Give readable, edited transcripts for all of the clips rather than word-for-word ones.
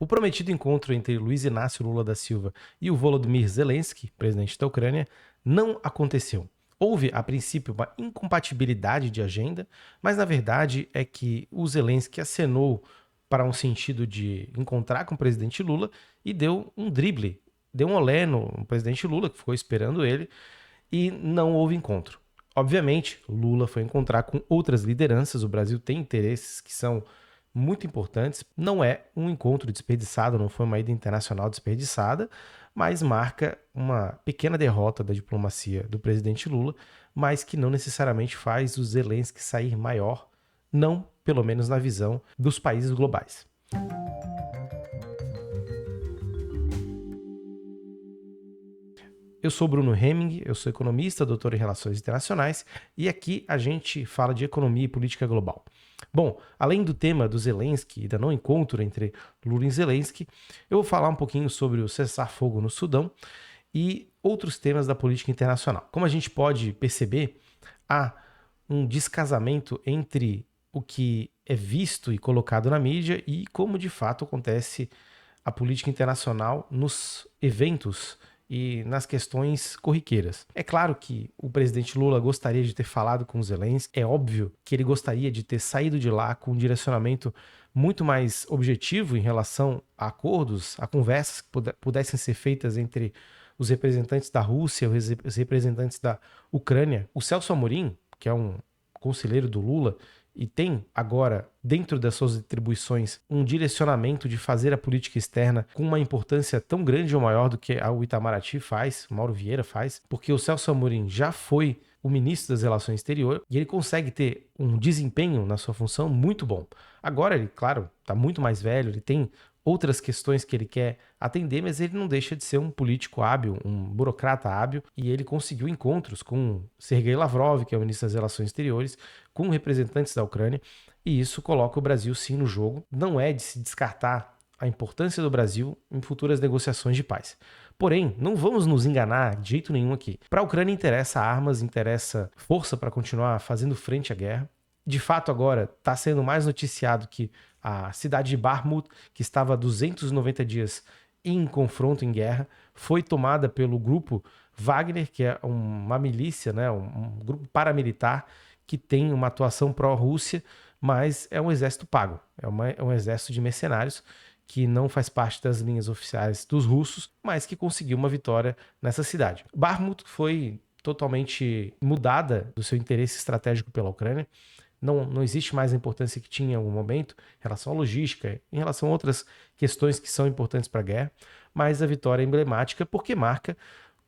O prometido encontro entre Luiz Inácio Lula da Silva e o Volodymyr Zelensky, presidente da Ucrânia, não aconteceu. Houve, a princípio, uma incompatibilidade de agenda, mas na verdade é que o Zelensky acenou para um sentido de encontrar com o presidente Lula e deu um drible, deu um olé no presidente Lula, que ficou esperando ele, e não houve encontro. Obviamente, Lula foi encontrar com outras lideranças, o Brasil tem interesses que são muito importantes. Não é um encontro desperdiçado, não foi uma ida internacional desperdiçada, mas marca uma pequena derrota da diplomacia do presidente Lula, mas que não necessariamente faz o Zelensky sair maior, não pelo menos na visão dos países globais. Eu sou Bruno Hemming, eu sou economista, doutor em Relações Internacionais, e aqui a gente fala de economia e política global. Bom, além do tema do Zelensky e da não encontro entre Lula e Zelensky, eu vou falar um pouquinho sobre o cessar-fogo no Sudão e outros temas da política internacional. Como a gente pode perceber, há um descasamento entre o que é visto e colocado na mídia e como de fato acontece a política internacional nos eventos e nas questões corriqueiras. É claro que o presidente Lula gostaria de ter falado com o Zelensky, é óbvio que ele gostaria de ter saído de lá com um direcionamento muito mais objetivo em relação a acordos, a conversas que pudessem ser feitas entre os representantes da Rússia, os representantes da Ucrânia. O Celso Amorim, que é um conselheiro do Lula, e tem agora, dentro das suas atribuições, um direcionamento de fazer a política externa com uma importância tão grande ou maior do que o Itamaraty faz, o Mauro Vieira faz, porque o Celso Amorim já foi o ministro das Relações Exteriores e ele consegue ter um desempenho na sua função muito bom. Agora ele, claro, está muito mais velho, ele tem outras questões que ele quer atender, mas ele não deixa de ser um político hábil, um burocrata hábil, e ele conseguiu encontros com Sergei Lavrov, que é o ministro das Relações Exteriores, com representantes da Ucrânia, e isso coloca o Brasil sim no jogo. Não é de se descartar a importância do Brasil em futuras negociações de paz. Porém, não vamos nos enganar de jeito nenhum aqui. Para a Ucrânia interessa armas, interessa força para continuar fazendo frente à guerra. De fato, agora está sendo mais noticiado que a cidade de Bakhmut, que estava há 290 dias em confronto, em guerra, foi tomada pelo grupo Wagner, que é uma milícia, né, um grupo paramilitar que tem uma atuação pró-Rússia, mas é um exército pago, é um exército de mercenários que não faz parte das linhas oficiais dos russos, mas que conseguiu uma vitória nessa cidade. Bakhmut foi totalmente mudada do seu interesse estratégico pela Ucrânia. Não existe mais a importância que tinha em algum momento em relação à logística, em relação a outras questões que são importantes para a guerra, mas a vitória é emblemática porque marca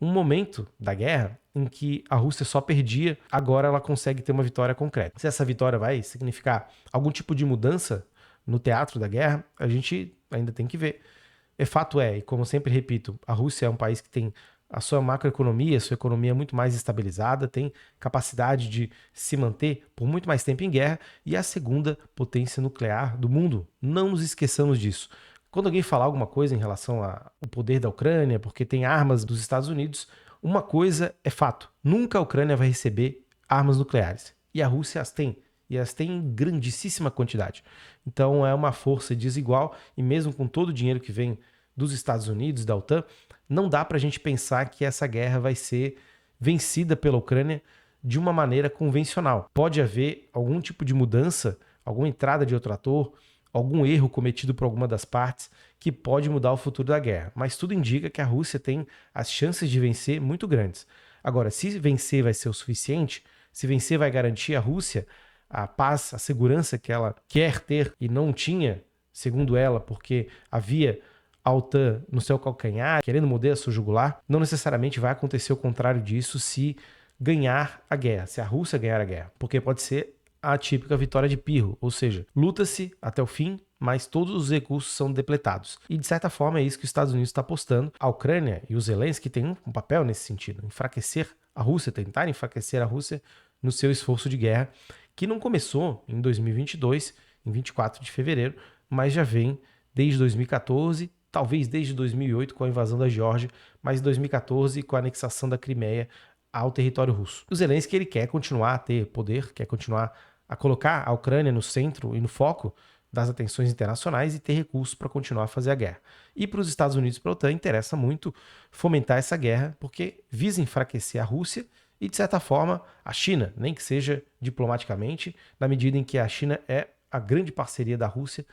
um momento da guerra em que a Rússia só perdia, agora ela consegue ter uma vitória concreta. Se essa vitória vai significar algum tipo de mudança no teatro da guerra, a gente ainda tem que ver. Fato é, e como sempre repito, a Rússia é um país que tem a sua macroeconomia, a sua economia muito mais estabilizada, tem capacidade de se manter por muito mais tempo em guerra e é a segunda potência nuclear do mundo. Não nos esqueçamos disso. Quando alguém falar alguma coisa em relação ao poder da Ucrânia, porque tem armas dos Estados Unidos, uma coisa é fato: nunca a Ucrânia vai receber armas nucleares. E a Rússia as tem. E as tem em grandíssima quantidade. Então é uma força desigual e mesmo com todo o dinheiro que vem dos Estados Unidos, da OTAN, não dá para a gente pensar que essa guerra vai ser vencida pela Ucrânia de uma maneira convencional. Pode haver algum tipo de mudança, alguma entrada de outro ator, algum erro cometido por alguma das partes que pode mudar o futuro da guerra. Mas tudo indica que a Rússia tem as chances de vencer muito grandes. Agora, se vencer vai ser o suficiente, se vencer vai garantir à Rússia a paz, a segurança que ela quer ter e não tinha, segundo ela, porque havia a OTAN no seu calcanhar, querendo morder a sua jugular, não necessariamente vai acontecer o contrário disso se ganhar a guerra, se a Rússia ganhar a guerra, porque pode ser a típica vitória de Pirro, ou seja, luta-se até o fim, mas todos os recursos são depletados. E de certa forma é isso que os Estados Unidos está apostando. A Ucrânia e os Zelensky têm um papel nesse sentido, enfraquecer a Rússia, tentar enfraquecer a Rússia no seu esforço de guerra, que não começou em 2022, em 24 de fevereiro, mas já vem desde 2014, talvez desde 2008 com a invasão da Geórgia, mas em 2014 com a anexação da Crimeia ao território russo. O Zelensky ele quer continuar a ter poder, quer continuar a colocar a Ucrânia no centro e no foco das atenções internacionais e ter recursos para continuar a fazer a guerra. E para os Estados Unidos e para a OTAN interessa muito fomentar essa guerra, porque visa enfraquecer a Rússia e, de certa forma, a China, nem que seja diplomaticamente, na medida em que a China é a grande parceria da Rússia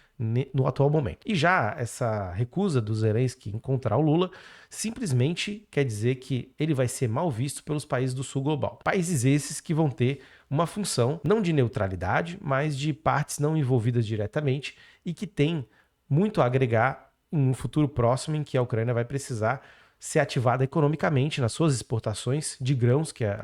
no atual momento. E já essa recusa do Zelensky encontrar o Lula simplesmente quer dizer que ele vai ser mal visto pelos países do sul global. Países esses que vão ter uma função não de neutralidade, mas de partes não envolvidas diretamente e que tem muito a agregar em um futuro próximo em que a Ucrânia vai precisar ser ativada economicamente nas suas exportações de grãos, que é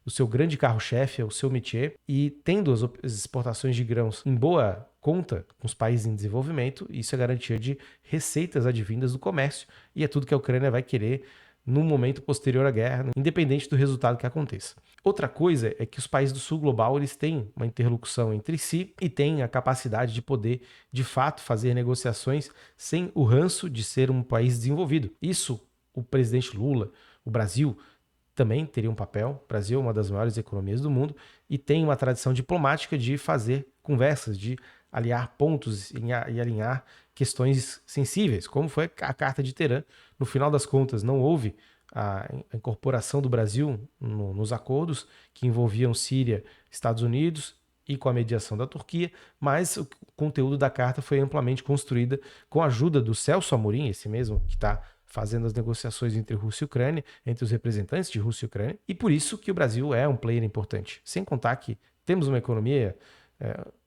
o seu grande carro-chefe, é o seu métier, e tendo as exportações de grãos em boa conta com os países em desenvolvimento, isso é garantia de receitas advindas do comércio, e é tudo que a Ucrânia vai querer no momento posterior à guerra, independente do resultado que aconteça. Outra coisa é que os países do sul global eles têm uma interlocução entre si e têm a capacidade de poder, de fato, fazer negociações sem o ranço de ser um país desenvolvido. Isso, o presidente Lula, o Brasil, também teria um papel. O Brasil é uma das maiores economias do mundo e tem uma tradição diplomática de fazer conversas, de aliar pontos e alinhar questões sensíveis, como foi a Carta de Teherã. No final das contas, não houve a incorporação do Brasil nos acordos que envolviam Síria, Estados Unidos e com a mediação da Turquia, mas o conteúdo da carta foi amplamente construída com a ajuda do Celso Amorim, esse mesmo que está fazendo as negociações entre Rússia e Ucrânia, entre os representantes de Rússia e Ucrânia, e por isso que o Brasil é um player importante. Sem contar que temos uma economia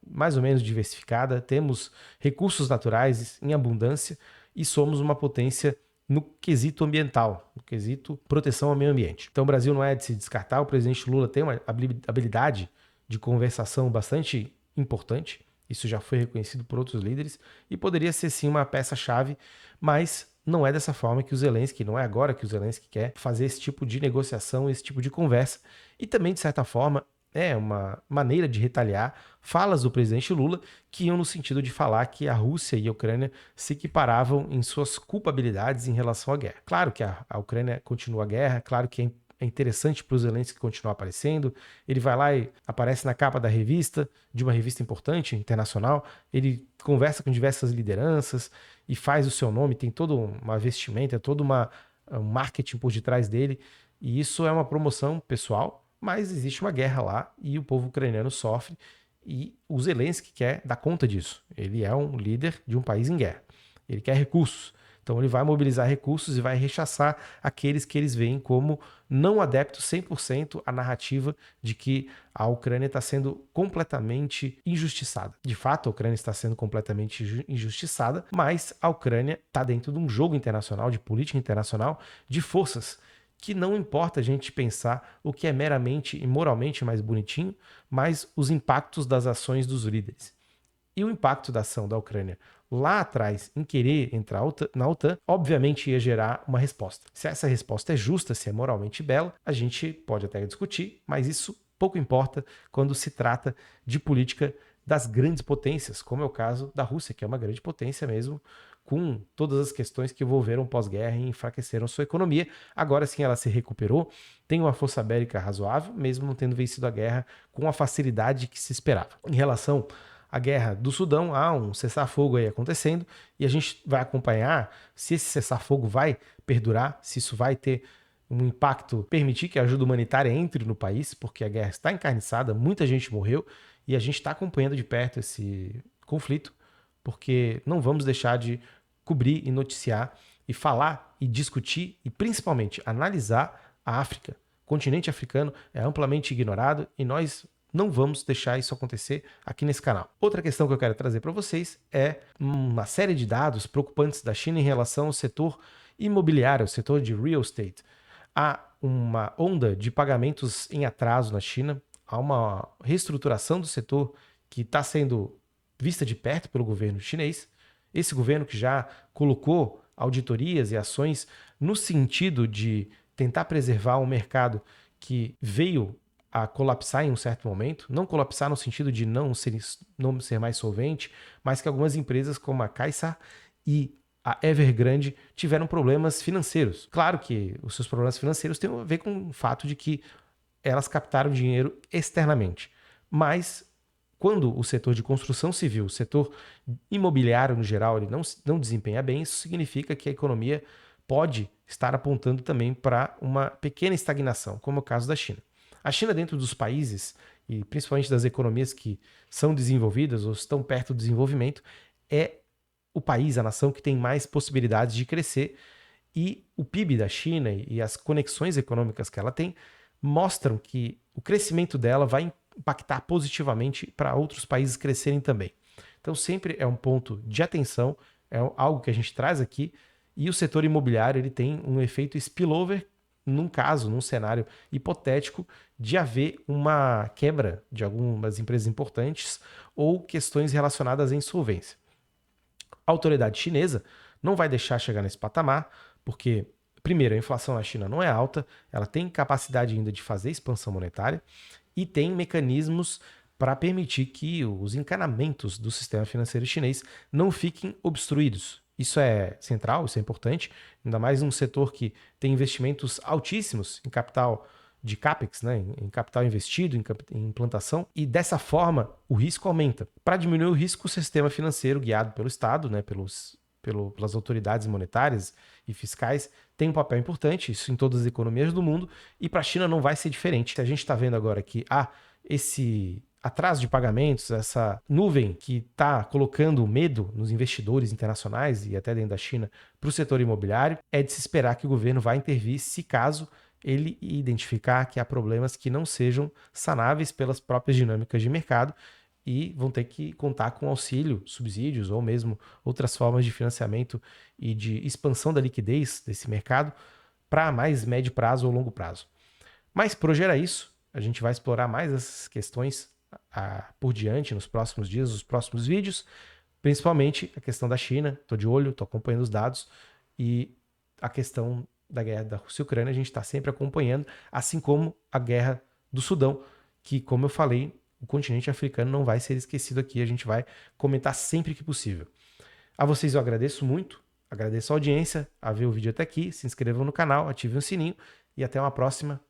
mais ou menos diversificada, temos recursos naturais em abundância e somos uma potência no quesito ambiental, no quesito proteção ao meio ambiente. Então o Brasil não é de se descartar, o presidente Lula tem uma habilidade de conversação bastante importante, isso já foi reconhecido por outros líderes, e poderia ser sim uma peça-chave, mas não é dessa forma que o Zelensky, não é agora que o Zelensky quer fazer esse tipo de negociação, esse tipo de conversa, e também, de certa forma, é uma maneira de retaliar falas do presidente Lula que iam no sentido de falar que a Rússia e a Ucrânia se equiparavam em suas culpabilidades em relação à guerra. Claro que a Ucrânia continua a guerra, claro que é interessante para o Zelensky continuar aparecendo. Ele vai lá e aparece na capa da revista, de uma revista importante, internacional. Ele conversa com diversas lideranças e faz o seu nome, tem toda uma vestimenta, todo um marketing por detrás dele. E isso é uma promoção pessoal, mas existe uma guerra lá e o povo ucraniano sofre e o Zelensky quer dar conta disso. Ele é um líder de um país em guerra. Ele quer recursos. Então ele vai mobilizar recursos e vai rechaçar aqueles que eles veem como não adeptos 100% à narrativa de que a Ucrânia está sendo completamente injustiçada. De fato, a Ucrânia está sendo completamente injustiçada, mas a Ucrânia está dentro de um jogo internacional, de política internacional, de forças que não importa a gente pensar o que é meramente e moralmente mais bonitinho, mas os impactos das ações dos líderes. E o impacto da ação da Ucrânia lá atrás em querer entrar na OTAN, obviamente ia gerar uma resposta. Se essa resposta é justa, se é moralmente bela, a gente pode até discutir, mas isso pouco importa quando se trata de política das grandes potências, como é o caso da Rússia, que é uma grande potência mesmo, com todas as questões que envolveram pós-guerra e enfraqueceram sua economia. Agora sim ela se recuperou, tem uma força bélica razoável, mesmo não tendo vencido a guerra com a facilidade que se esperava. Em relação à guerra do Sudão, há um cessar-fogo aí acontecendo e a gente vai acompanhar se esse cessar-fogo vai perdurar, se isso vai ter um impacto, permitir que a ajuda humanitária entre no país, porque a guerra está encarniçada, muita gente morreu e a gente está acompanhando de perto esse conflito, porque não vamos deixar de cobrir e noticiar e falar e discutir e principalmente analisar a África. O continente africano é amplamente ignorado e nós não vamos deixar isso acontecer aqui nesse canal. Outra questão que eu quero trazer para vocês é uma série de dados preocupantes da China em relação ao setor imobiliário, ao setor de real estate. Há uma onda de pagamentos em atraso na China, há uma reestruturação do setor que está sendo vista de perto pelo governo chinês. Esse governo que já colocou auditorias e ações no sentido de tentar preservar um mercado que veio a colapsar em um certo momento, não colapsar no sentido de não ser mais solvente, mas que algumas empresas como a Caixar e a Evergrande tiveram problemas financeiros. Claro que os seus problemas financeiros têm a ver com o fato de que elas captaram dinheiro externamente, mas quando o setor de construção civil, o setor imobiliário no geral, ele não desempenha bem, isso significa que a economia pode estar apontando também para uma pequena estagnação, como é o caso da China. A China, dentro dos países, e principalmente das economias que são desenvolvidas ou estão perto do desenvolvimento, é o país, a nação que tem mais possibilidades de crescer, e o PIB da China e as conexões econômicas que ela tem mostram que o crescimento dela vai impactar positivamente para outros países crescerem também. Então sempre é um ponto de atenção, é algo que a gente traz aqui, e o setor imobiliário ele tem um efeito spillover num cenário hipotético de haver uma quebra de algumas empresas importantes ou questões relacionadas à insolvência. A autoridade chinesa não vai deixar chegar nesse patamar, porque, primeiro, a inflação na China não é alta, ela tem capacidade ainda de fazer expansão monetária e tem mecanismos para permitir que os encanamentos do sistema financeiro chinês não fiquem obstruídos. Isso é central, isso é importante, ainda mais num setor que tem investimentos altíssimos em capital de CAPEX, né, em capital investido, em implantação, e dessa forma o risco aumenta. Para diminuir o risco, o sistema financeiro guiado pelo Estado, né, pelas autoridades monetárias e fiscais, tem um papel importante, isso em todas as economias do mundo, e para a China não vai ser diferente. A gente está vendo agora que esse atraso de pagamentos, essa nuvem que está colocando medo nos investidores internacionais e até dentro da China para o setor imobiliário, é de se esperar que o governo vai intervir se caso ele identificar que há problemas que não sejam sanáveis pelas próprias dinâmicas de mercado e vão ter que contar com auxílio, subsídios ou mesmo outras formas de financiamento e de expansão da liquidez desse mercado para mais médio prazo ou longo prazo. Mas por hoje era isso. A gente vai explorar mais essas questões por diante nos próximos dias, nos próximos vídeos, principalmente a questão da China. Estou de olho, estou acompanhando os dados, e a questão da guerra da Rússia e Ucrânia a gente está sempre acompanhando, assim como a guerra do Sudão, que, como eu falei, o continente africano não vai ser esquecido aqui, a gente vai comentar sempre que possível. A vocês eu agradeço muito, agradeço a audiência, a ver o vídeo até aqui, se inscrevam no canal, ativem o sininho e até uma próxima.